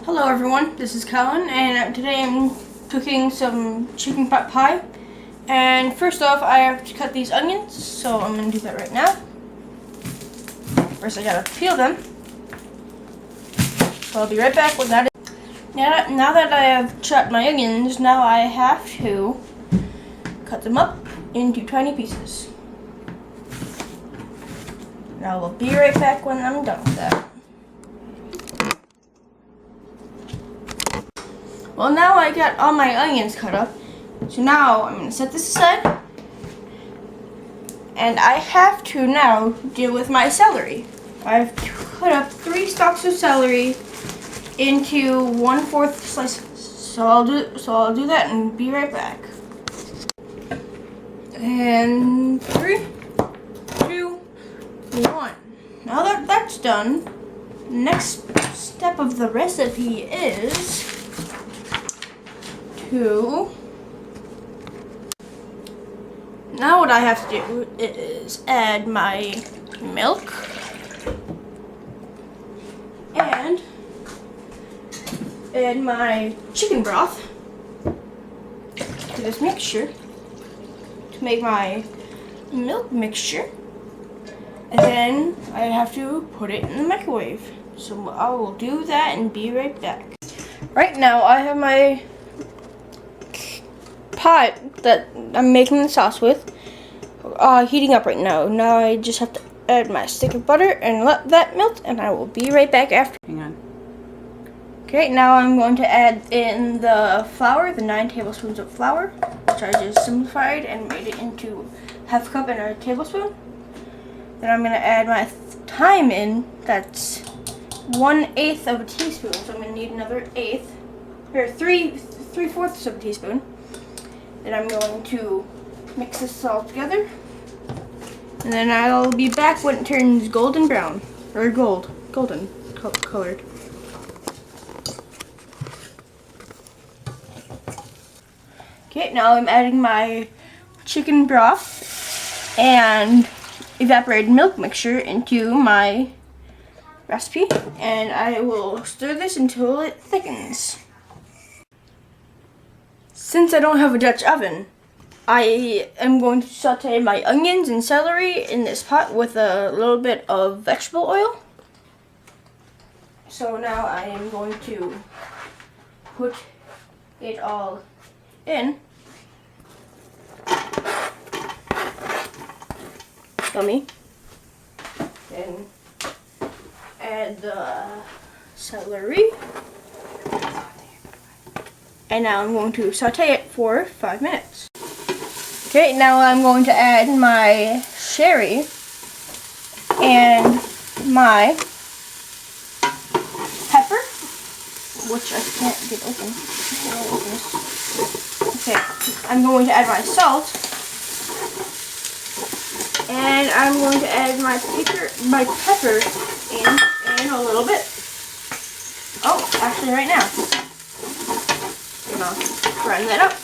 Hello everyone, this is Colin, and today I'm cooking some chicken pot pie. And first off, I have to cut these onions, so I'm going to do that right now. First I gotta peel them, so I'll be right back with that. Now that I have chopped my onions, now I have to cut them up into tiny pieces. Now we'll be right back when I'm done with that. Well, now I got all my onions cut up, so now I'm going to set this aside, and I have to now deal with my celery. I've cut up 3 stalks of celery into 1/4 slices, so I'll do that and be right back. And 3, 2, 1. Now that that's done, next step of the recipe is now what I have to do is add my milk and add my chicken broth to this mixture to make my milk mixture, and then I have to put it in the microwave. So I will do that and be right back. Right now I have my pot that I'm making the sauce with heating up right now. Now I just have to add my stick of butter and let that melt, and I will be right back after. Hang on. Okay, now I'm going to add in the flour, the 9 tablespoons of flour, which I just simplified and made it into 1/2 cup and a tablespoon. Then I'm going to add my thyme in. That's 1/8 of a teaspoon, so I'm going to need another 1/8, or 3/4 of a teaspoon. Then I'm going to mix this all together, and then I'll be back when it turns golden brown, or golden colored. Okay, now I'm adding my chicken broth and evaporated milk mixture into my recipe, and I will stir this until it thickens. Since I don't have a Dutch oven, I am going to saute my onions and celery in this pot with a little bit of vegetable oil. So now I am going to put it all in. Yummy. Then add the celery. And now I'm going to saute it for 5 minutes. Okay, now I'm going to add my sherry and my pepper, which I can't get open. Okay, I'm going to add my salt, and I'm going to add my pepper in a little bit. Oh, actually right now. Grind that up,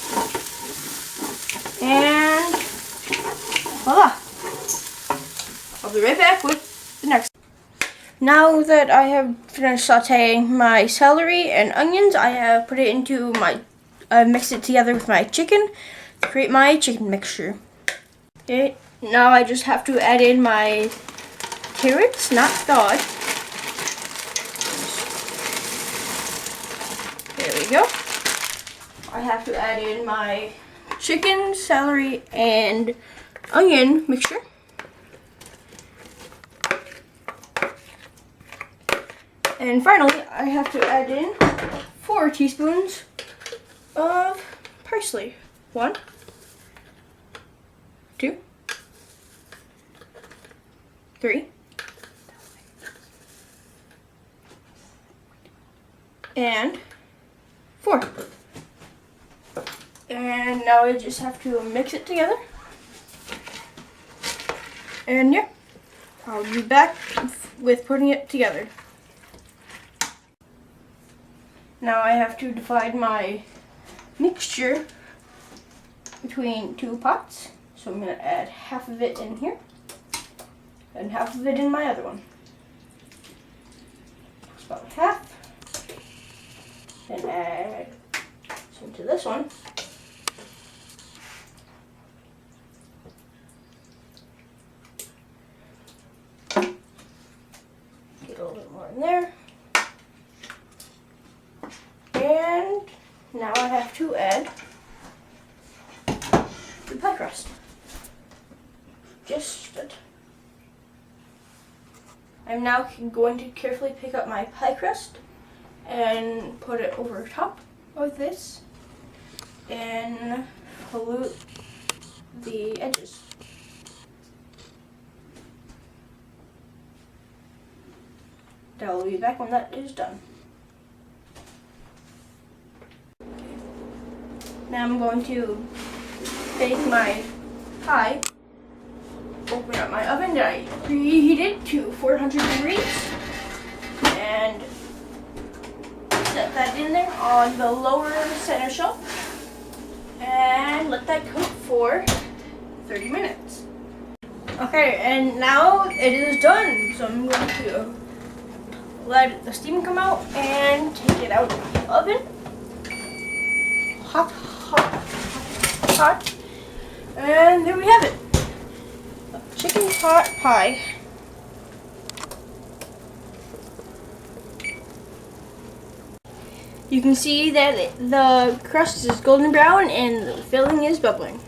and voila! I'll be right back with the next. Now that I have finished sauteing my celery and onions, I have put it into mixed it together with my chicken to create my chicken mixture. Okay, now I just have to add in my carrots, not thawed. There we go. I have to add in my chicken, celery, and onion mixture. And finally, I have to add in 4 teaspoons of parsley. 1, 2, 3, and 4. And now I just have to mix it together. And yeah, I'll be back with putting it together. Now I have to divide my mixture between 2 pots. So I'm going to add half of it in here and half of it in my other one. It's about half. and add some to this one. Get a little bit more in there. And now I have to add the pie crust. Just it. I'm now going to carefully pick up my pie crust and put it over top of this and pollute the edges. I will be back when that is done. Now I'm going to bake my pie. Open up my oven that I preheated to 400 degrees and set that in there on the lower center shelf and let that cook for 30 minutes. Okay, and now it is done. So I'm going to let the steam come out and take it out of the oven. Hot, hot, hot, hot. And there we have it. Chicken pot pie. You can see that the crust is golden brown and the filling is bubbling.